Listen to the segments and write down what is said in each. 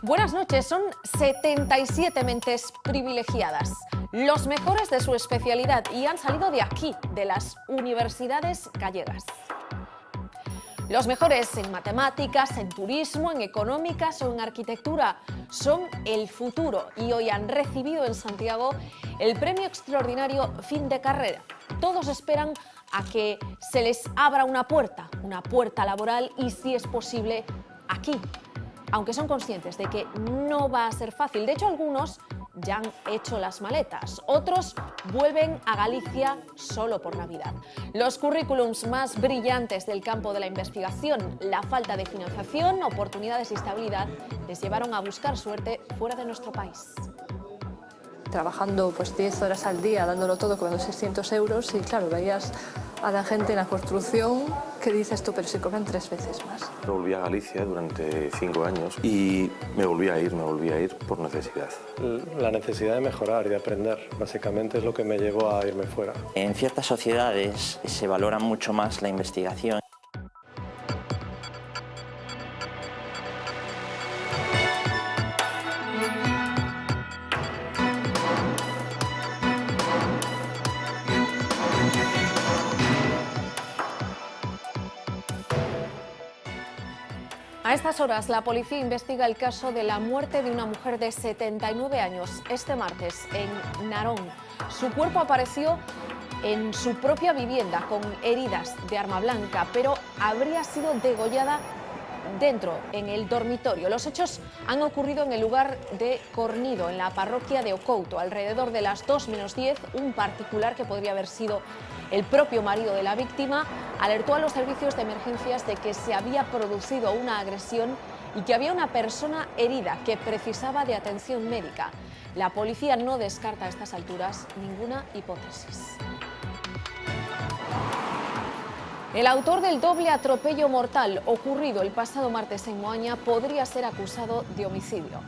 Buenas noches, son 77 mentes privilegiadas, los mejores de su especialidad y han salido de aquí, de las universidades gallegas. Los mejores en matemáticas, en turismo, en económicas o en arquitectura son el futuro y hoy han recibido en Santiago el premio extraordinario Fin de Carrera. Todos esperan a que se les abra una puerta laboral y, si es posible, aquí. Aunque son conscientes de que no va a ser fácil. De hecho, algunos ya han hecho las maletas, otros vuelven a Galicia solo por Navidad. Los currículums más brillantes del campo de la investigación, la falta de financiación, oportunidades y estabilidad les llevaron a buscar suerte fuera de nuestro país. Trabajando 10 horas al día, dándolo todo, cobrando 600 euros y claro, veías a la gente en la construcción que dices tú, pero si cobran 3 veces más. Volví a Galicia durante 5 años y me volví a ir por necesidad. La necesidad de mejorar y de aprender, básicamente es lo que me llevó a irme fuera. En ciertas sociedades se valora mucho más la investigación. A estas horas, la policía investiga el caso de la muerte de una mujer de 79 años este martes en Narón. Su cuerpo apareció en su propia vivienda con heridas de arma blanca, pero habría sido degollada dentro, en el dormitorio. Los hechos han ocurrido en el lugar de Cornido, en la parroquia de Ocouto. Alrededor de las 2 menos 10, un particular que podría haber sido el propio marido de la víctima alertó a los servicios de emergencias de que se había producido una agresión y que había una persona herida que precisaba de atención médica. La policía no descarta a estas alturas ninguna hipótesis. El autor del doble atropello mortal ocurrido el pasado martes en Moaña podría ser acusado de homicidio.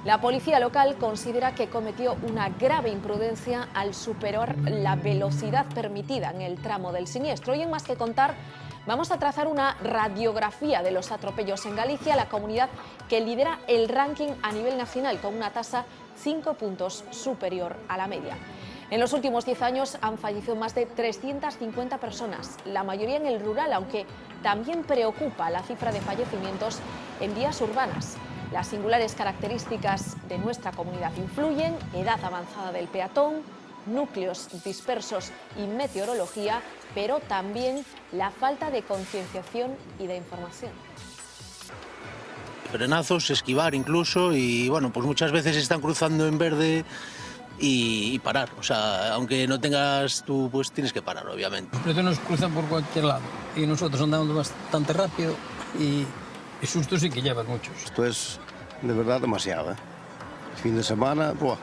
La policía local considera que cometió una grave imprudencia al superar la velocidad permitida en el tramo del siniestro. Y en Más que Contar vamos a trazar una radiografía de los atropellos en Galicia, la comunidad que lidera el ranking a nivel nacional con una tasa 5 puntos superior a la media. En los últimos 10 años han fallecido más de 350 personas, la mayoría en el rural, aunque también preocupa la cifra de fallecimientos en vías urbanas. Las singulares características de nuestra comunidad influyen: edad avanzada del peatón, núcleos dispersos y meteorología, pero también la falta de concienciación y de información. Frenazos, esquivar incluso, y bueno, pues muchas veces están cruzando en verde y parar, o sea, aunque no tengas tú, pues tienes que parar, obviamente. Pero nos cruzan por cualquier lado y nosotros andamos bastante rápido y sustos sí que llevan muchos. Esto es de verdad demasiado, ¿eh? Fin de semana, ¡buah!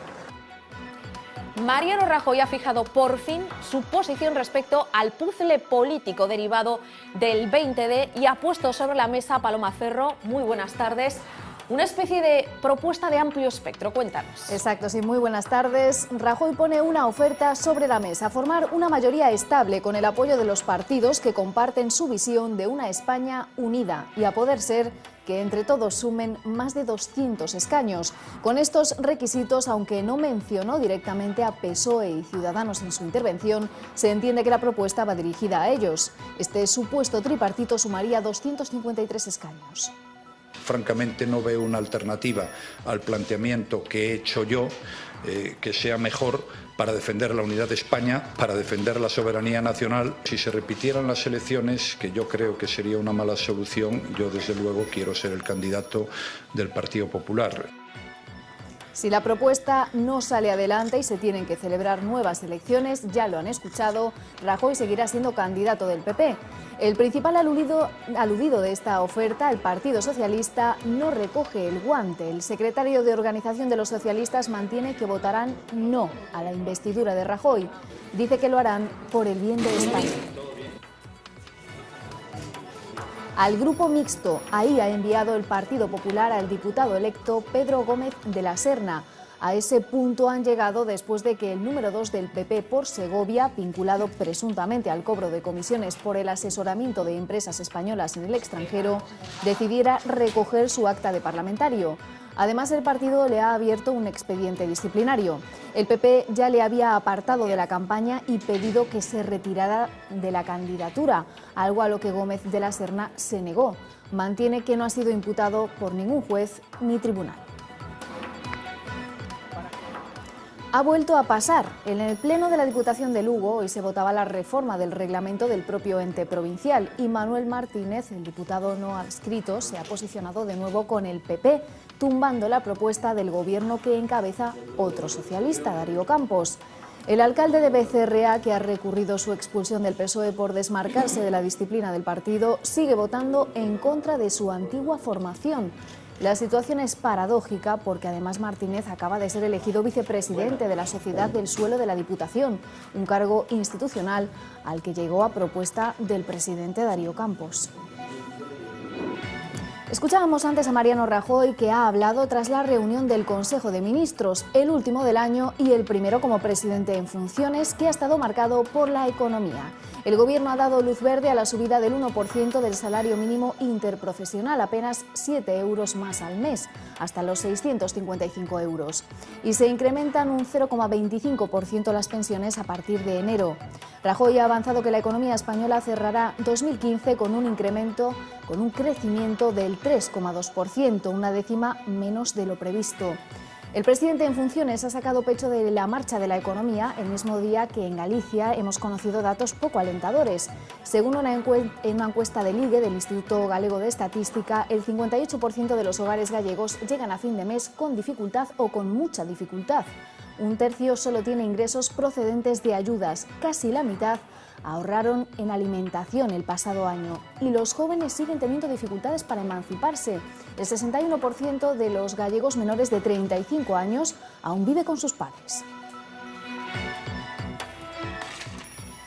Mariano Rajoy ha fijado por fin su posición respecto al puzzle político derivado del 20D y ha puesto sobre la mesa, Paloma Ferro, muy buenas tardes, una especie de propuesta de amplio espectro. Cuéntanos. Exacto, sí, muy buenas tardes. Rajoy pone una oferta sobre la mesa: formar una mayoría estable con el apoyo de los partidos que comparten su visión de una España unida y, a poder ser, que entre todos sumen más de 200 escaños. Con estos requisitos, aunque no mencionó directamente a PSOE y Ciudadanos en su intervención, se entiende que la propuesta va dirigida a ellos. Este supuesto tripartito sumaría 253 escaños. Francamente no veo una alternativa al planteamiento que he hecho yo que sea mejor para defender la unidad de España, para defender la soberanía nacional. Si se repitieran las elecciones, que yo creo que sería una mala solución, yo desde luego quiero ser el candidato del Partido Popular. Si la propuesta no sale adelante y se tienen que celebrar nuevas elecciones, ya lo han escuchado, Rajoy seguirá siendo candidato del PP. El principal aludido de esta oferta, el Partido Socialista, no recoge el guante. El secretario de Organización de los Socialistas mantiene que votarán no a la investidura de Rajoy. Dice que lo harán por el bien de España. Al grupo mixto, ahí ha enviado el Partido Popular al diputado electo Pedro Gómez de la Serna. A ese punto han llegado después de que el número 2 del PP por Segovia, vinculado presuntamente al cobro de comisiones por el asesoramiento de empresas españolas en el extranjero, decidiera recoger su acta de parlamentario. Además, el partido le ha abierto un expediente disciplinario. El PP ya le había apartado de la campaña y pedido que se retirara de la candidatura, algo a lo que Gómez de la Serna se negó. Mantiene que no ha sido imputado por ningún juez ni tribunal. Ha vuelto a pasar. En el Pleno de la Diputación de Lugo hoy se votaba la reforma del reglamento del propio ente provincial y Manuel Martínez, el diputado no adscrito, se ha posicionado de nuevo con el PP, tumbando la propuesta del gobierno que encabeza otro socialista, Darío Campos. El alcalde de Becerrea, que ha recurrido su expulsión del PSOE por desmarcarse de la disciplina del partido, sigue votando en contra de su antigua formación. La situación es paradójica porque además Martínez acaba de ser elegido vicepresidente de la Sociedad del Suelo de la Diputación, un cargo institucional al que llegó a propuesta del presidente Darío Campos. Escuchábamos antes a Mariano Rajoy, que ha hablado tras la reunión del Consejo de Ministros, el último del año y el primero como presidente en funciones, que ha estado marcado por la economía. El Gobierno ha dado luz verde a la subida del 1% del salario mínimo interprofesional, apenas 7 euros más al mes, hasta los 655 euros. Y se incrementan un 0,25% las pensiones a partir de enero. Rajoy ha avanzado que la economía española cerrará 2015 con un crecimiento del 3,2%, una décima menos de lo previsto. El presidente en funciones ha sacado pecho de la marcha de la economía el mismo día que en Galicia hemos conocido datos poco alentadores. Según una encuesta del IGE, del Instituto Galego de Estadística, el 58% de los hogares gallegos llegan a fin de mes con dificultad o con mucha dificultad. Un tercio solo tiene ingresos procedentes de ayudas, casi la mitad ahorraron en alimentación el pasado año y los jóvenes siguen teniendo dificultades para emanciparse. El 61% de los gallegos menores de 35 años aún vive con sus padres.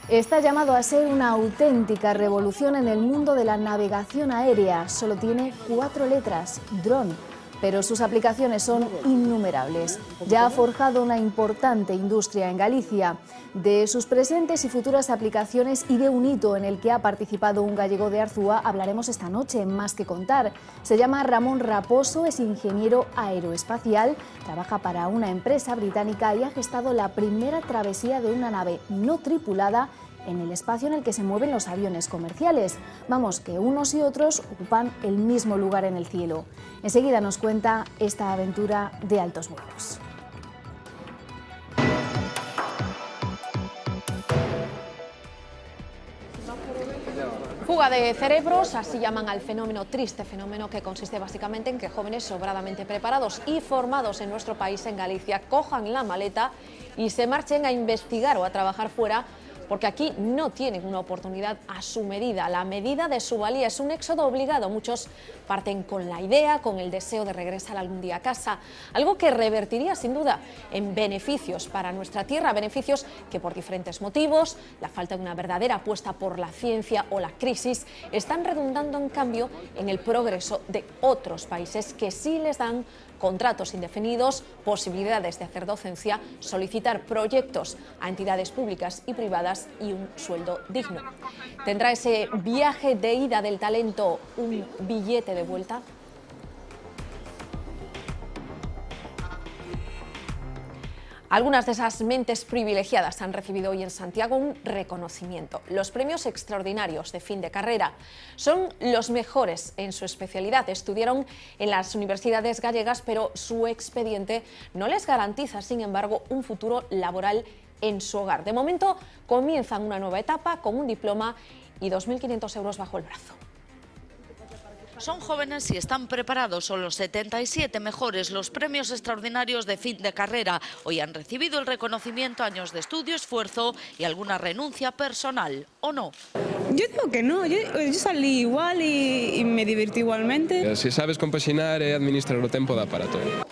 Está llamado a ser una auténtica revolución en el mundo de la navegación aérea. Solo tiene 4 letras, dron. Pero sus aplicaciones son innumerables. Ya ha forjado una importante industria en Galicia. De sus presentes y futuras aplicaciones y de un hito en el que ha participado un gallego de Arzúa hablaremos esta noche en Más que Contar. Se llama Ramón Raposo, es ingeniero aeroespacial, trabaja para una empresa británica y ha gestado la primera travesía de una nave no tripulada en el espacio en el que se mueven los aviones comerciales. Vamos, que unos y otros ocupan el mismo lugar en el cielo. Enseguida nos cuenta esta aventura de altos vuelos. Fuga de cerebros, así llaman al fenómeno, triste fenómeno que consiste básicamente en que jóvenes sobradamente preparados y formados en nuestro país, en Galicia, cojan la maleta y se marchen a investigar o a trabajar fuera, porque aquí no tienen una oportunidad a su medida. La medida de su valía es un éxodo obligado. Muchos parten con la idea, con el deseo de regresar algún día a casa, algo que revertiría sin duda en beneficios para nuestra tierra, beneficios que por diferentes motivos, la falta de una verdadera apuesta por la ciencia o la crisis, están redundando en cambio en el progreso de otros países que sí les dan contratos indefinidos, posibilidades de hacer docencia, solicitar proyectos a entidades públicas y privadas y un sueldo digno. ¿Tendrá ese viaje de ida del talento un billete de vuelta? Algunas de esas mentes privilegiadas han recibido hoy en Santiago un reconocimiento. Los premios extraordinarios de fin de carrera son los mejores en su especialidad. Estudiaron en las universidades gallegas, pero su expediente no les garantiza, sin embargo, un futuro laboral en su hogar. De momento, comienzan una nueva etapa con un diploma y 2.500 euros bajo el brazo. Son jóvenes y están preparados, son los 77 mejores, los premios extraordinarios de fin de carrera. Hoy han recibido el reconocimiento, años de estudio, esfuerzo y alguna renuncia personal, ¿o no? Yo digo que no, yo salí igual y me divertí igualmente. Si sabes compaxinar e administrar o tempo dá para todo.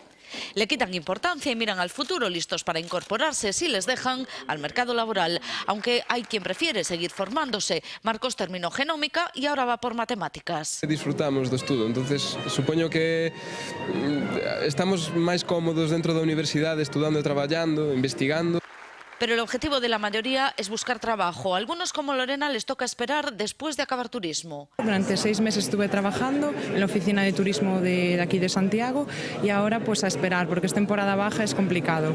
Le quitan importancia y miran al futuro, listos para incorporarse si les dejan al mercado laboral, aunque hay quien prefiere seguir formándose. Marcos terminó genómica y ahora va por matemáticas. Disfrutamos do estudo, entonces supoño que estamos máis cómodos dentro da universidade, estudando e traballando, investigando. Pero el objetivo de la mayoría es buscar trabajo. A algunos, como Lorena, les toca esperar después de acabar turismo. Durante 6 meses estuve trabajando en la oficina de turismo de aquí de Santiago y ahora pues a esperar, porque es temporada baja, es complicado.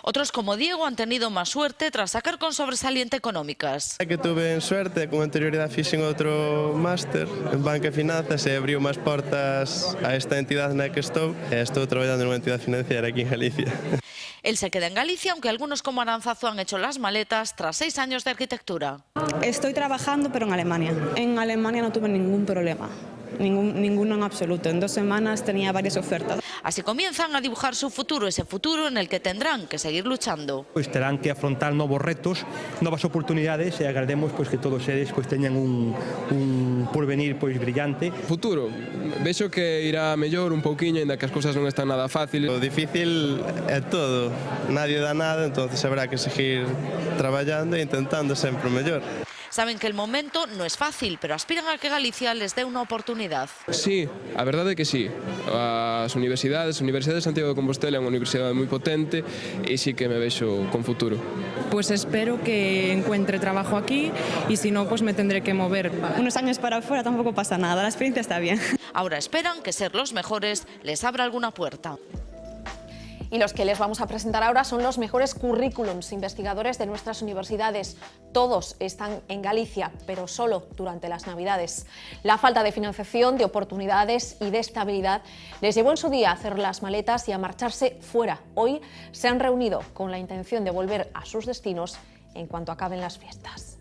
Otros, como Diego, han tenido más suerte tras sacar con sobresaliente económicas. Que tuve suerte, con anterioridade fixen outro máster en Banca e Finanzas e abriu máis portas a esta entidade na que estou traballando nunha entidade financiera aquí en Galicia. Él se queda en Galicia, aunque algunos como Aranzazu han hecho las maletas tras 6 años de arquitectura. Estoy trabajando pero en Alemania. En Alemania no tuve ningún problema. Ninguno en absoluto. En 2 semanas tenía varias ofertas. Así comienzan a dibujar su futuro, ese futuro en el que tendrán que seguir luchando. Pois terán que afrontar novos retos, novas oportunidades e agardemos pois que todos eles pois teñan un porvenir pois brillante. Futuro, vexo que irá mellor un pouquiño, ainda que as cousas non están nada fáciles. O difícil é todo, nadie dá nada, entonces habrá que seguir traballando e intentando sempre o mellor. Saben que el momento no es fácil, pero aspiran a que Galicia les dé unha oportunidade. Sí, a verdade é que sí. As universidades, a Universidade de Santiago de Compostela é unha universidade moi potente e sí que me vexo con futuro. Pues espero que encuentre trabajo aquí y si no, pues me tendré que mover. Unos años para afuera tampoco pasa nada, la experiencia está bien. Ahora esperan que ser los mejores les abra alguna puerta. Y los que les vamos a presentar ahora son los mejores currículums investigadores de nuestras universidades. Todos están en Galicia, pero solo durante las Navidades. La falta de financiación, de oportunidades y de estabilidad les llevó en su día a hacer las maletas y a marcharse fuera. Hoy se han reunido con la intención de volver a sus destinos en cuanto acaben las fiestas.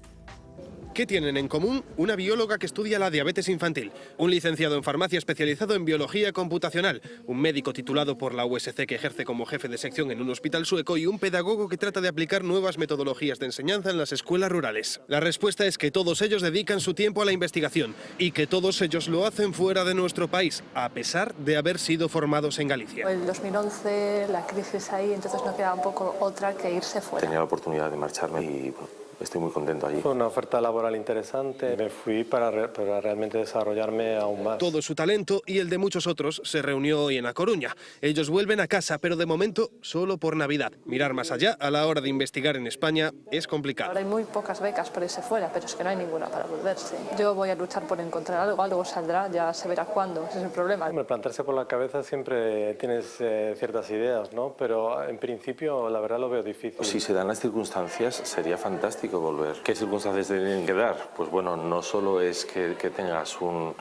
¿Qué tienen en común? Una bióloga que estudia la diabetes infantil, un licenciado en farmacia especializado en biología computacional, un médico titulado por la USC que ejerce como jefe de sección en un hospital sueco y un pedagogo que trata de aplicar nuevas metodologías de enseñanza en las escuelas rurales. La respuesta es que todos ellos dedican su tiempo a la investigación y que todos ellos lo hacen fuera de nuestro país, a pesar de haber sido formados en Galicia. En 2011 la crisis ahí, entonces no quedaba un poco otra que irse fuera. Tenía la oportunidad de marcharme y estoy muy contento allí. Fue una oferta laboral interesante. Me fui para realmente desarrollarme aún más. Todo su talento y el de muchos otros se reunió hoy en A Coruña. Ellos vuelven a casa, pero de momento solo por Navidad. Mirar más allá a la hora de investigar en España es complicado. Ahora hay muy pocas becas para irse fuera, pero es que no hay ninguna para volverse. Yo voy a luchar por encontrar algo saldrá, ya se verá cuándo, ese es el problema. Plantarse por la cabeza siempre tienes ciertas ideas, ¿no? Pero en principio la verdad lo veo difícil. Si se dan las circunstancias sería fantástico volver. ¿Qué circunstancias tienen que dar? Pues bueno, no solo es que tengas un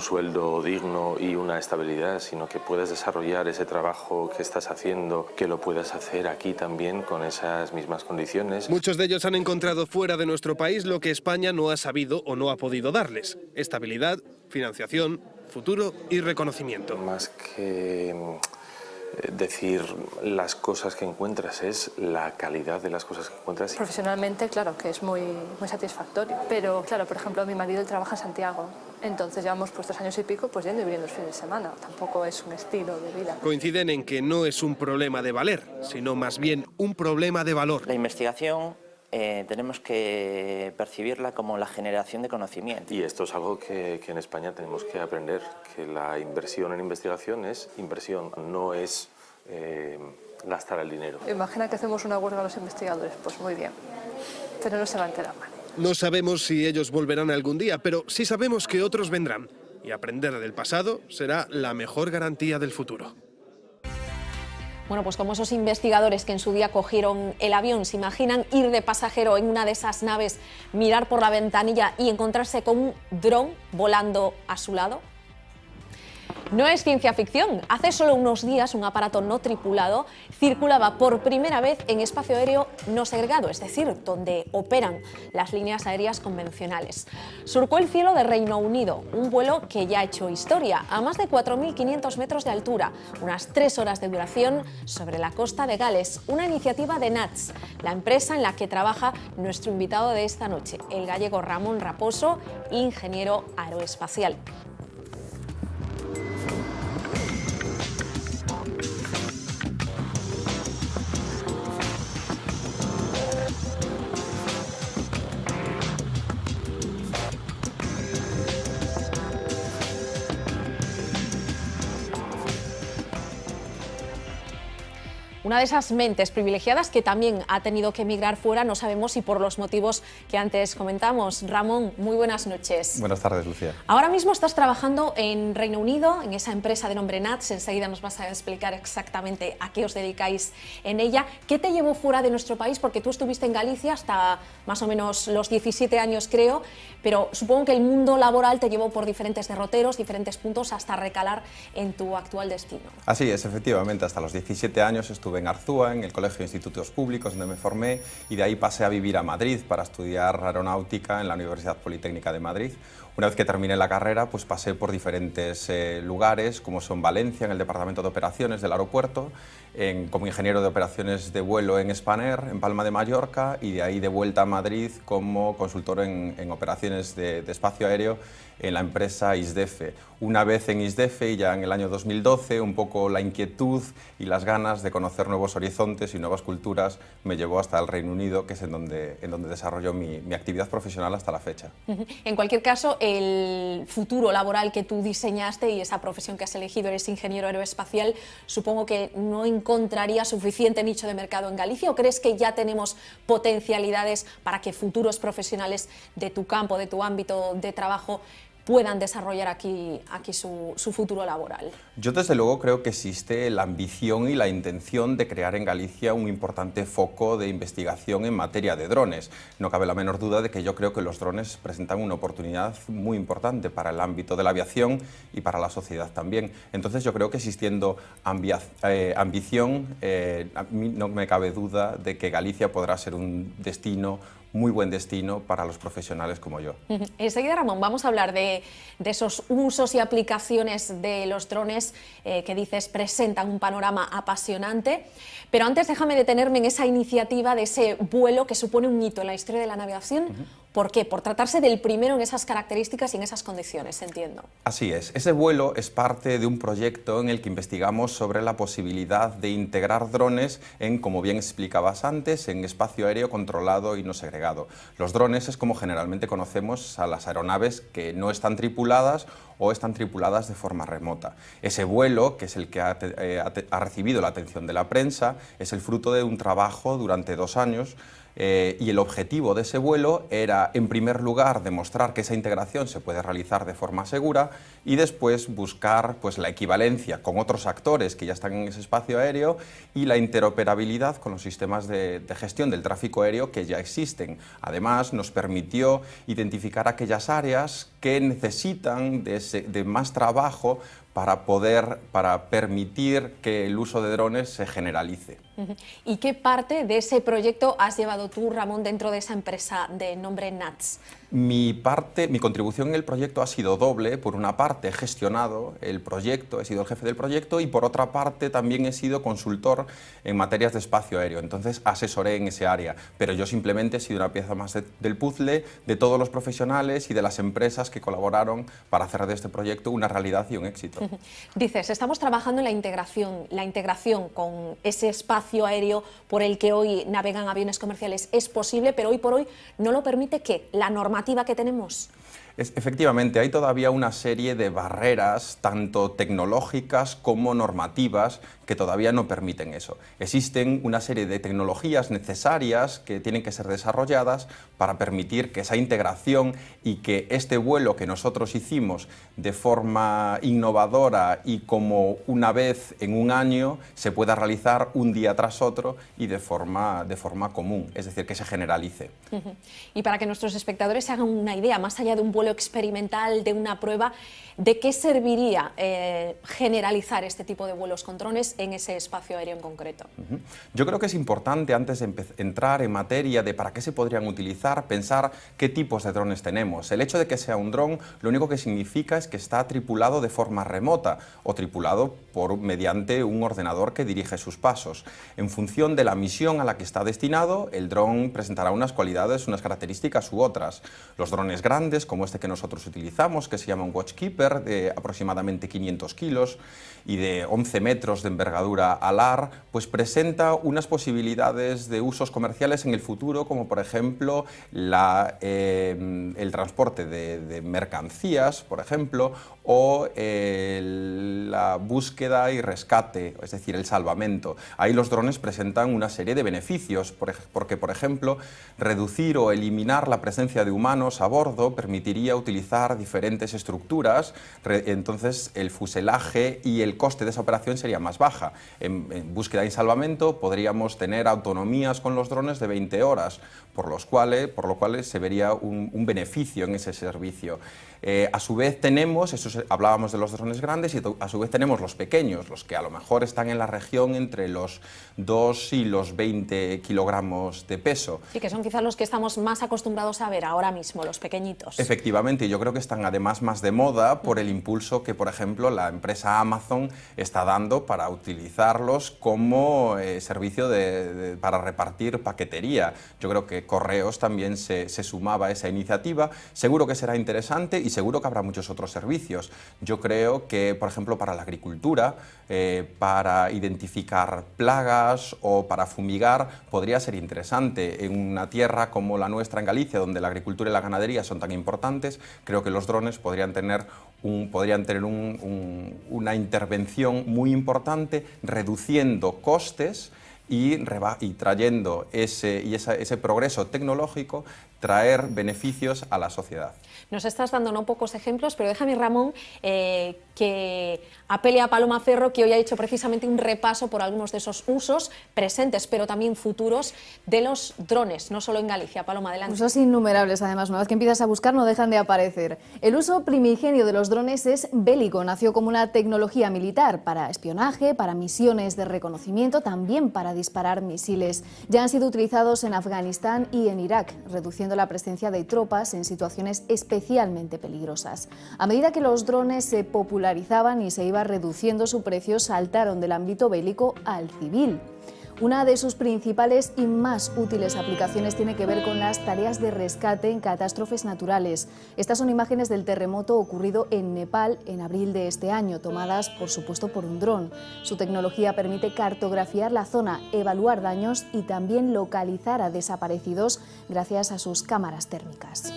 sueldo digno y una estabilidad, sino que puedas desarrollar ese trabajo que estás haciendo, que lo puedas hacer aquí también con esas mismas condiciones. Muchos de ellos han encontrado fuera de nuestro país lo que España no ha sabido o no ha podido darles: estabilidad, financiación, futuro y reconocimiento. Más que decir las cosas que encuentras, es la calidad de las cosas que encuentras. Profesionalmente, claro, que es muy satisfactorio, pero claro, por ejemplo, mi marido trabaja en Santiago, entonces llevamos pues 2 años y pico pues yendo y viniendo los fines de semana, tampoco es un estilo de vida. Coinciden en que no es un problema de valer, sino más bien un problema de valor. La investigación tenemos que percibirla como la generación de conocimiento. Y esto es algo que en España tenemos que aprender, que la inversión en investigación es inversión, no es gastar el dinero. Imagina que hacemos una huelga a los investigadores, pues muy bien, pero no se va a enterar mal. No sabemos si ellos volverán algún día, pero sí sabemos que otros vendrán. Y aprender del pasado será la mejor garantía del futuro. Bueno, pues como esos investigadores que en su día cogieron el avión, ¿se imaginan ir de pasajero en una de esas naves, mirar por la ventanilla y encontrarse con un dron volando a su lado? No es ciencia ficción. Hace solo unos días un aparato no tripulado circulaba por primera vez en espacio aéreo no segregado, es decir, donde operan las líneas aéreas convencionales. Surcó el cielo de Reino Unido, un vuelo que ya ha hecho historia, a más de 4.500 metros de altura, unas 3 horas de duración sobre la costa de Gales, una iniciativa de NATS, la empresa en la que trabaja nuestro invitado de esta noche, el gallego Ramón Raposo, ingeniero aeroespacial. una de esas mentes privilegiadas que también ha tenido que emigrar fuera, no sabemos si por los motivos que antes comentamos. Ramón, muy buenas noches. Buenas tardes, Lucía. Ahora mismo estás trabajando en Reino Unido, en esa empresa de nombre Nuts. Enseguida nos vas a explicar exactamente a qué os dedicáis en ella. ¿Qué te llevó fuera de nuestro país? Porque tú estuviste en Galicia hasta más o menos los 17 años, creo, pero supongo que el mundo laboral te llevó por diferentes derroteros, diferentes puntos, hasta recalar en tu actual destino. Así es, efectivamente. Hasta los 17 años estuve en Arzúa, en el Colegio de Institutos Públicos, donde me formé, y de ahí pasé a vivir a Madrid para estudiar aeronáutica en la Universidad Politécnica de Madrid. Una vez que terminé la carrera, pues pasé por diferentes lugares, como son Valencia, en el Departamento de Operaciones del aeropuerto, como ingeniero de operaciones de vuelo en Spanair, en Palma de Mallorca, y de ahí de vuelta a Madrid como consultor en operaciones de espacio aéreo en la empresa ISDEFE. Una vez en ISDEFE, y ya en el año 2012, un poco la inquietud y las ganas de conocer nuevos horizontes y nuevas culturas me llevó hasta el Reino Unido, que es en donde desarrolló mi actividad profesional hasta la fecha. En cualquier caso, el futuro laboral que tú diseñaste y esa profesión que has elegido, eres ingeniero aeroespacial, supongo que no encontraría suficiente nicho de mercado en Galicia, ¿o crees que ya tenemos potencialidades para que futuros profesionales de tu campo, de tu ámbito de trabajo, puedan desarrollar aquí su futuro laboral? Yo desde luego creo que existe la ambición y la intención de crear en Galicia un importante foco de investigación en materia de drones. No cabe la menor duda de que yo creo que los drones presentan una oportunidad muy importante para el ámbito de la aviación y para la sociedad también. Entonces yo creo que existiendo ambición, a mí no me cabe duda de que Galicia podrá ser un destino, muy buen destino para los profesionales como yo. Enseguida, Ramón, vamos a hablar de esos usos y aplicaciones de los drones que dices presentan un panorama apasionante, pero antes déjame detenerme en esa iniciativa de ese vuelo que supone un hito en la historia de la navegación. ¿Por qué? Por tratarse del primero en esas características y en esas condiciones, entiendo. Así es. Ese vuelo es parte de un proyecto en el que investigamos sobre la posibilidad de integrar drones en, como bien explicabas antes, en espacio aéreo controlado y no segregado. Los drones es como generalmente conocemos a las aeronaves que no están tripuladas o están tripuladas de forma remota. Ese vuelo, que es el que ha recibido la atención de la prensa, es el fruto de un trabajo durante 2 años. Y el objetivo de ese vuelo era, en primer lugar, demostrar que esa integración se puede realizar de forma segura y después buscar pues, la equivalencia con otros actores que ya están en ese espacio aéreo y la interoperabilidad con los sistemas de gestión del tráfico aéreo que ya existen. Además, nos permitió identificar aquellas áreas que necesitan de más trabajo para permitir que el uso de drones se generalice. ¿Y qué parte de ese proyecto has llevado tú, Ramón, dentro de esa empresa de nombre Nuts? Mi contribución en el proyecto ha sido doble. Por una parte he gestionado el proyecto, he sido el jefe del proyecto, y por otra parte también he sido consultor en materias de espacio aéreo, entonces asesoré en ese área, pero yo simplemente he sido una pieza más del puzzle de todos los profesionales y de las empresas que colaboraron para hacer de este proyecto una realidad y un éxito. Dices, estamos trabajando en la integración con ese espacio aéreo por el que hoy navegan aviones comerciales. Es posible, pero hoy por hoy no lo permite ¿qué? La normativa que tenemos. Efectivamente, hay todavía una serie de barreras, tanto tecnológicas como normativas, que todavía no permiten eso. Existen una serie de tecnologías necesarias que tienen que ser desarrolladas para permitir que esa integración y que este vuelo que nosotros hicimos de forma innovadora y como una vez en un año se pueda realizar un día tras otro y de forma común, es decir, que se generalice. Y para que nuestros espectadores se hagan una idea, más allá de un vuelo experimental, de una prueba, ¿de qué serviría generalizar este tipo de vuelos con drones en ese espacio aéreo en concreto? Yo creo que es importante, antes de entrar en materia de para qué se podrían utilizar, pensar qué tipos de drones tenemos. El hecho de que sea un dron, lo único que significa es que está tripulado de forma remota o tripulado mediante un ordenador que dirige sus pasos. En función de la misión a la que está destinado, el dron presentará unas cualidades, unas características u otras. Los drones grandes, como este que nosotros utilizamos, que se llama un Watchkeeper, de aproximadamente 500 kilos y de 11 metros de envergadura alar, pues presenta unas posibilidades de usos comerciales en el futuro, como por ejemplo el transporte de mercancías, por ejemplo, o el la búsqueda y rescate, es decir, el salvamento. Ahí los drones presentan una serie de beneficios, porque, por ejemplo, reducir o eliminar la presencia de humanos a bordo permitiría utilizar diferentes estructuras, entonces el fuselaje y el coste de esa operación sería más baja. En búsqueda y salvamento podríamos tener autonomías con los drones de 20 horas, por lo cual se vería un beneficio en ese servicio. A su vez tenemos, hablábamos de los drones grandes, y a su vez tenemos los pequeños, los que a lo mejor están en la región entre los 2 y los 20 kilogramos de peso. Sí, que son quizás los que estamos más acostumbrados a ver ahora mismo, los pequeñitos. Efectivamente, yo creo que están además más de moda por el impulso que, por ejemplo, la empresa Amazon está dando para utilizarlos como servicio para repartir paquetería. Yo creo que Correos también se sumaba a esa iniciativa. Seguro que será interesante y seguro que habrá muchos otros servicios. Yo creo que, por ejemplo, para la agricultura, para identificar plagas o para fumigar, podría ser interesante. En una tierra como la nuestra en Galicia, donde la agricultura y la ganadería son tan importantes, creo que los drones podrían tener una intervención muy importante, reduciendo costes y trayendo ese progreso tecnológico, traer beneficios a la sociedad. Nos estás dando no pocos ejemplos, pero déjame, Ramón, que apele a Paloma Ferro, que hoy ha hecho precisamente un repaso por algunos de esos usos presentes, pero también futuros, de los drones, no solo en Galicia. Paloma, adelante. Usos innumerables, además, una vez que empiezas a buscar no dejan de aparecer. El uso primigenio de los drones es bélico, nació como una tecnología militar para espionaje, para misiones de reconocimiento, también para disparar misiles. Ya han sido utilizados en Afganistán y en Irak, reduciendo la presencia de tropas en situaciones especialmente peligrosas. A medida que los drones se popularizaban y se iba reduciendo su precio, saltaron del ámbito bélico al civil. Una de sus principales y más útiles aplicaciones tiene que ver con las tareas de rescate en catástrofes naturales. Estas son imágenes del terremoto ocurrido en Nepal en abril de este año, tomadas, por supuesto, por un dron. Su tecnología permite cartografiar la zona, evaluar daños y también localizar a desaparecidos gracias a sus cámaras térmicas.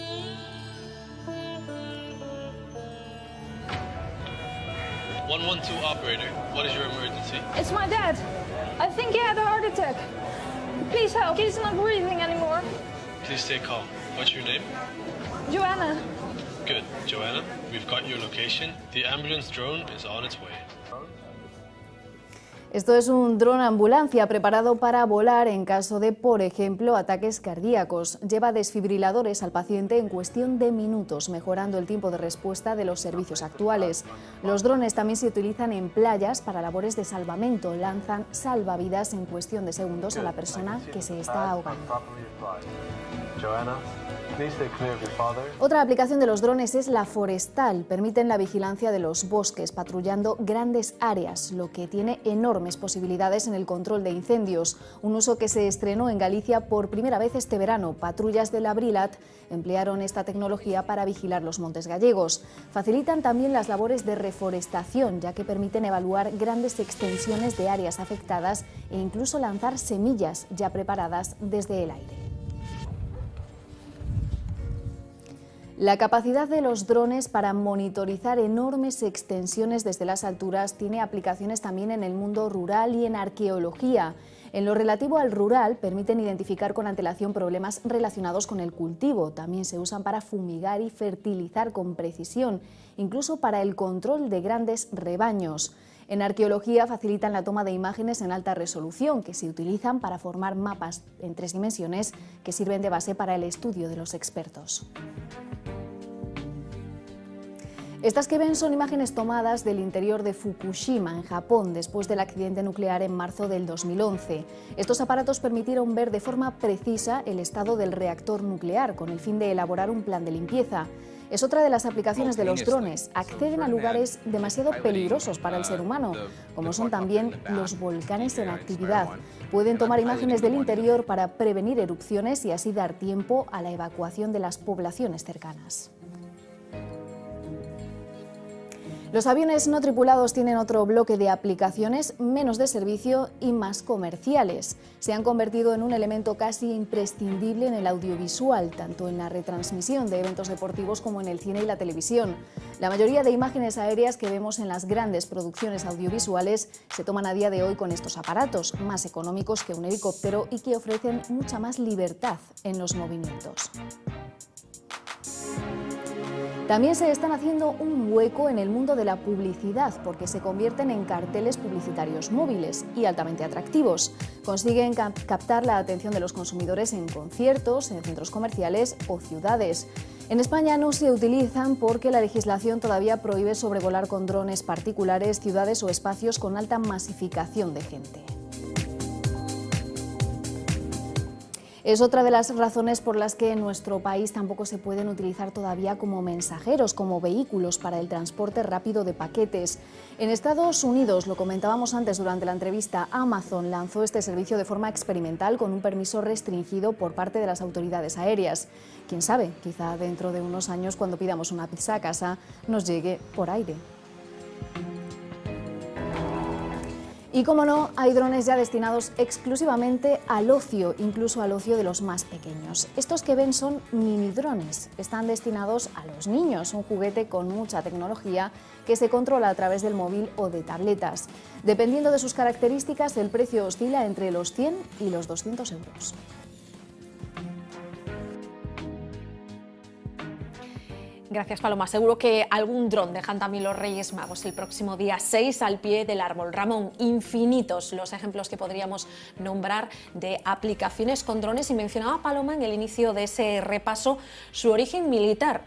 112 operator, what is your emergency? It's my dad. I think he had a heart attack. Please help. He's not breathing anymore. Please stay calm. What's your name? Joanna. Good, Joanna. We've got your location. The ambulance drone is on its way. Esto es un dron ambulancia preparado para volar en caso de, por ejemplo, ataques cardíacos. Lleva desfibriladores al paciente en cuestión de minutos, mejorando el tiempo de respuesta de los servicios actuales. Los drones también se utilizan en playas para labores de salvamento. Lanzan salvavidas en cuestión de segundos a la persona que se está ahogando. Otra aplicación de los drones es la forestal. Permiten la vigilancia de los bosques, patrullando grandes áreas, lo que tiene enormes posibilidades en el control de incendios. Un uso que se estrenó en Galicia por primera vez este verano. Patrullas de la Brilat emplearon esta tecnología para vigilar los montes gallegos. Facilitan también las labores de reforestación, ya que permiten evaluar grandes extensiones de áreas afectadas e incluso lanzar semillas ya preparadas desde el aire. La capacidad de los drones para monitorizar enormes extensiones desde las alturas tiene aplicaciones también en el mundo rural y en arqueología. En lo relativo al rural, permiten identificar con antelación problemas relacionados con el cultivo. También se usan para fumigar y fertilizar con precisión, incluso para el control de grandes rebaños. En arqueología facilitan la toma de imágenes en alta resolución, que se utilizan para formar mapas en 3 dimensiones que sirven de base para el estudio de los expertos. Estas que ven son imágenes tomadas del interior de Fukushima, en Japón, después del accidente nuclear en marzo del 2011. Estos aparatos permitieron ver de forma precisa el estado del reactor nuclear, con el fin de elaborar un plan de limpieza. Es otra de las aplicaciones de los drones. Acceden a lugares demasiado peligrosos para el ser humano, como son también los volcanes en actividad. Pueden tomar imágenes del interior para prevenir erupciones y así dar tiempo a la evacuación de las poblaciones cercanas. Los aviones no tripulados tienen otro bloque de aplicaciones menos de servicio y más comerciales. Se han convertido en un elemento casi imprescindible en el audiovisual, tanto en la retransmisión de eventos deportivos como en el cine y la televisión. La mayoría de imágenes aéreas que vemos en las grandes producciones audiovisuales se toman a día de hoy con estos aparatos, más económicos que un helicóptero y que ofrecen mucha más libertad en los movimientos. También se están haciendo un hueco en el mundo de la publicidad porque se convierten en carteles publicitarios móviles y altamente atractivos. Consiguen captar la atención de los consumidores en conciertos, en centros comerciales o ciudades. En España no se utilizan porque la legislación todavía prohíbe sobrevolar con drones particulares ciudades o espacios con alta masificación de gente. Es otra de las razones por las que en nuestro país tampoco se pueden utilizar todavía como mensajeros, como vehículos para el transporte rápido de paquetes. En Estados Unidos, lo comentábamos antes durante la entrevista, Amazon lanzó este servicio de forma experimental con un permiso restringido por parte de las autoridades aéreas. Quién sabe, quizá dentro de unos años, cuando pidamos una pizza a casa, nos llegue por aire. Y como no, hay drones ya destinados exclusivamente al ocio, incluso al ocio de los más pequeños. Estos que ven son mini drones, están destinados a los niños, un juguete con mucha tecnología que se controla a través del móvil o de tabletas. Dependiendo de sus características, el precio oscila entre los 100 y los 200 euros. Gracias, Paloma. Seguro que algún dron dejan también los Reyes Magos el próximo día 6 al pie del árbol. Ramón, infinitos los ejemplos que podríamos nombrar de aplicaciones con drones, y mencionaba Paloma en el inicio de ese repaso su origen militar.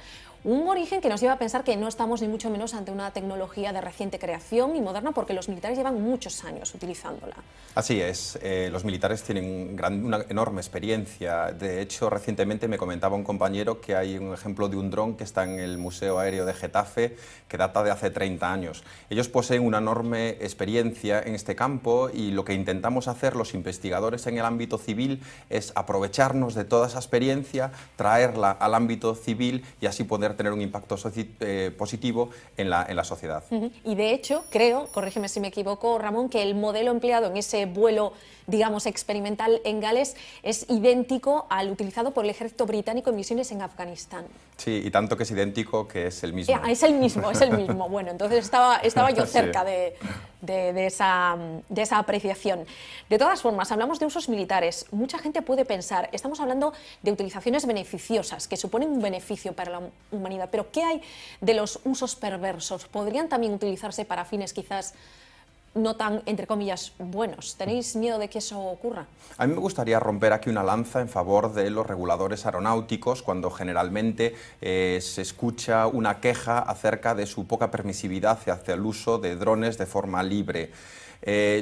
Un origen que nos lleva a pensar que no estamos ni mucho menos ante una tecnología de reciente creación y moderna, porque los militares llevan muchos años utilizándola. Así es, los militares tienen una enorme experiencia. De hecho, recientemente me comentaba un compañero que hay un ejemplo de un dron que está en el Museo Aéreo de Getafe, que data de hace 30 años. Ellos poseen una enorme experiencia en este campo, y lo que intentamos hacer los investigadores en el ámbito civil es aprovecharnos de toda esa experiencia, traerla al ámbito civil y así poder tener un impacto positivo en la sociedad. Y de hecho, creo, corrígeme si me equivoco, Ramón, que el modelo empleado en ese vuelo, digamos, experimental en Gales es idéntico al utilizado por el ejército británico en misiones en Afganistán. Sí, y tanto que es idéntico que es el mismo. Es el mismo, es el mismo. Bueno, entonces estaba yo cerca de esa apreciación. De todas formas, hablamos de usos militares. Mucha gente puede pensar, estamos hablando de utilizaciones beneficiosas, que suponen un beneficio para la humanidad, pero ¿qué hay de los usos perversos? ¿Podrían también utilizarse para fines quizás no tan, entre comillas, buenos? ¿Tenéis miedo de que eso ocurra? A mí me gustaría romper aquí una lanza en favor de los reguladores aeronáuticos, cuando generalmente se escucha una queja acerca de su poca permisividad hacia el uso de drones de forma libre.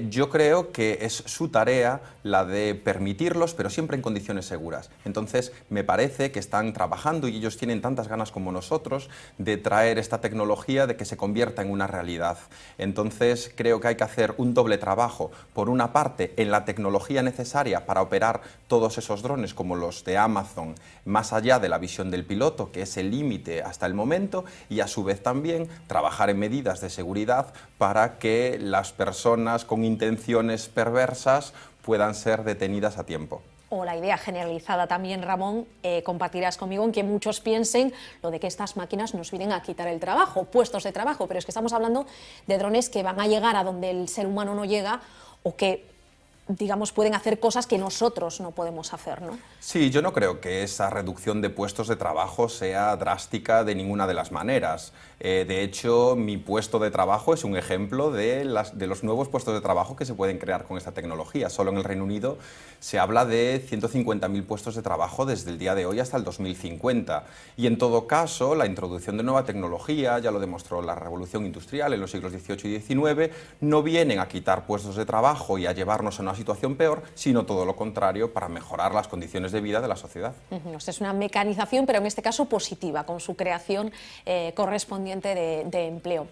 Yo creo que es su tarea la de permitirlos, pero siempre en condiciones seguras. Entonces, me parece que están trabajando, y ellos tienen tantas ganas como nosotros de traer esta tecnología, de que se convierta en una realidad. Entonces, creo que hay que hacer un doble trabajo. Por una parte, en la tecnología necesaria para operar todos esos drones, como los de Amazon, más allá de la visión del piloto, que es el límite hasta el momento, y a su vez también trabajar en medidas de seguridad para que las personas con intenciones perversas puedan ser detenidas a tiempo. O la idea generalizada también, Ramón, compartirás conmigo en que muchos piensen lo de que estas máquinas nos vienen a quitar el trabajo, puestos de trabajo, pero es que estamos hablando de drones que van a llegar a donde el ser humano no llega, o que, digamos, pueden hacer cosas que nosotros no podemos hacer, ¿no? Sí, yo no creo que esa reducción de puestos de trabajo sea drástica de ninguna de las maneras. De hecho, mi puesto de trabajo es un ejemplo de los nuevos puestos de trabajo que se pueden crear con esta tecnología. Solo en el Reino Unido se habla de 150.000 puestos de trabajo desde el día de hoy hasta el 2050. Y en todo caso, la introducción de nueva tecnología, ya lo demostró la revolución industrial en los siglos XVIII y XIX, no vienen a quitar puestos de trabajo y a llevarnos a una situación peor, sino todo lo contrario, para mejorar las condiciones de vida de la sociedad. O sea, es una mecanización, pero en este caso positiva, con su creación correspondiente de empleo.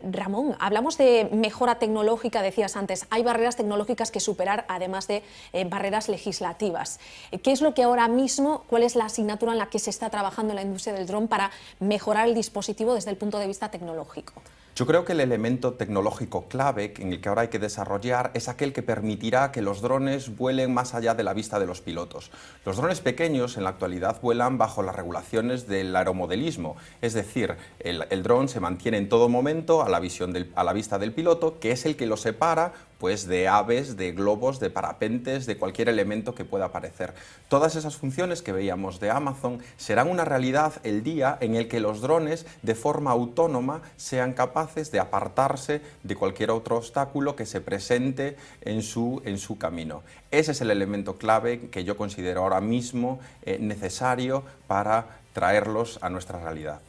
Ramón, hablamos de mejora tecnológica, decías antes, hay barreras tecnológicas que superar, además de barreras legislativas. ¿Qué es lo que ahora mismo, cuál es la asignatura en la que se está trabajando en la industria del dron para mejorar el dispositivo desde el punto de vista tecnológico? Yo creo que el elemento tecnológico clave en el que ahora hay que desarrollar es aquel que permitirá que los drones vuelen más allá de la vista de los pilotos. Los drones pequeños en la actualidad vuelan bajo las regulaciones del aeromodelismo, es decir, el dron se mantiene en todo momento a la vista del piloto, que es el que lo separa pues, de aves, de globos, de parapentes, de cualquier elemento que pueda aparecer. Todas esas funciones que veíamos de Amazon serán una realidad el día en el que los drones de forma autónoma sean capaces de apartarse de cualquier otro obstáculo que se presente en su camino. Ese es el elemento clave que yo considero ahora mismo necesario para traerlos a nuestra realidad.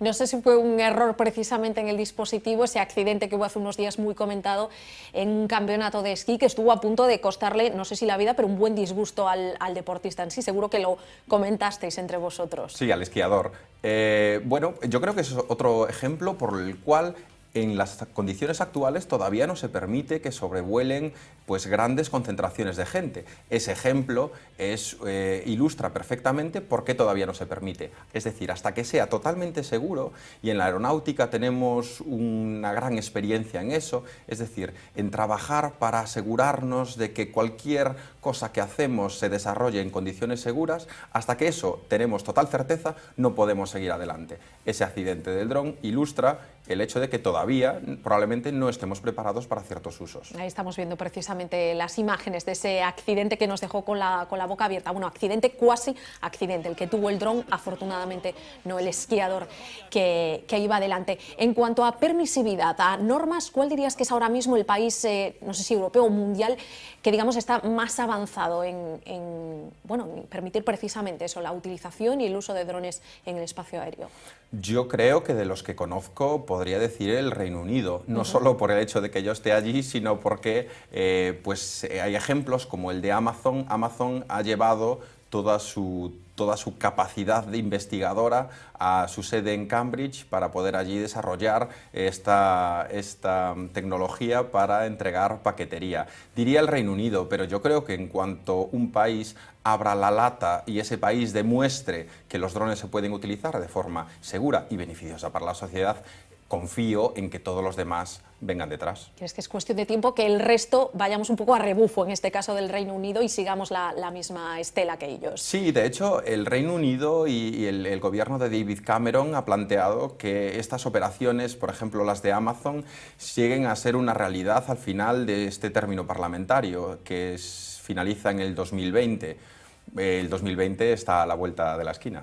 No sé si fue un error precisamente en el dispositivo, ese accidente que hubo hace unos días muy comentado en un campeonato de esquí que estuvo a punto de costarle, no sé si la vida, pero un buen disgusto al deportista en sí. Seguro que lo comentasteis entre vosotros. Sí, al esquiador. Bueno, yo creo que es otro ejemplo por el cual en las condiciones actuales todavía no se permite que sobrevuelen pues, grandes concentraciones de gente. Ese ejemplo ilustra perfectamente por qué todavía no se permite. Es decir, hasta que sea totalmente seguro, y en la aeronáutica tenemos una gran experiencia en eso, es decir, en trabajar para asegurarnos de que cualquier cosa que hacemos se desarrolle en condiciones seguras, hasta que eso tenemos total certeza, no podemos seguir adelante. Ese accidente del dron ilustra el hecho de que todavía probablemente no estemos preparados para ciertos usos. Ahí estamos viendo precisamente las imágenes de ese accidente que nos dejó con la boca abierta. Bueno, accidente, cuasi accidente, el que tuvo el dron, afortunadamente no el esquiador que iba adelante. En cuanto a permisividad, a normas, ¿cuál dirías que es ahora mismo el país, no sé si europeo o mundial, que digamos está más avanzado en permitir precisamente eso, la utilización y el uso de drones en el espacio aéreo? Yo creo que de los que conozco podría decir el Reino Unido, no solo por el hecho de que yo esté allí, sino porque hay ejemplos como el de Amazon. Amazon ha llevado toda su capacidad de investigadora a su sede en Cambridge para poder allí desarrollar esta tecnología para entregar paquetería. Diría el Reino Unido, pero yo creo que en cuanto un país abra la lata y ese país demuestre que los drones se pueden utilizar de forma segura y beneficiosa para la sociedad, confío en que todos los demás vengan detrás. ¿Crees que es cuestión de tiempo que el resto vayamos un poco a rebufo, en este caso del Reino Unido, y sigamos la misma estela que ellos? Sí, de hecho, el Reino Unido y el gobierno de David Cameron ha planteado que estas operaciones, por ejemplo las de Amazon, lleguen a ser una realidad al final de este término parlamentario, que finaliza en el 2020. El 2020 está a la vuelta de la esquina.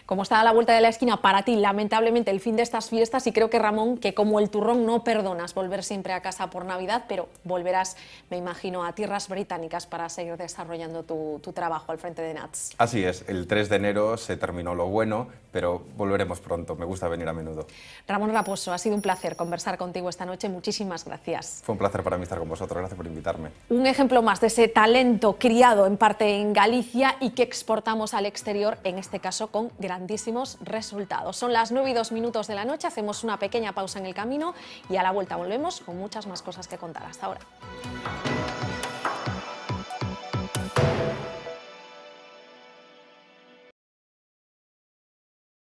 Como está a la vuelta de la esquina para ti, lamentablemente, el fin de estas fiestas, y creo que, Ramón, que como el turrón no perdonas volver siempre a casa por Navidad, pero volverás, me imagino, a tierras británicas para seguir desarrollando tu trabajo al frente de NATS. Así es, el 3 de enero se terminó lo bueno, pero volveremos pronto, me gusta venir a menudo. Ramón Raposo, ha sido un placer conversar contigo esta noche, muchísimas gracias. Fue un placer para mí estar con vosotros, gracias por invitarme. Un ejemplo más de ese talento criado en parte en Galicia y que exportamos al exterior, en este caso con grandísimos resultados. Son las 9:02 de la noche, hacemos una pequeña pausa en el camino y a la vuelta volvemos con muchas más cosas que contar. Hasta ahora.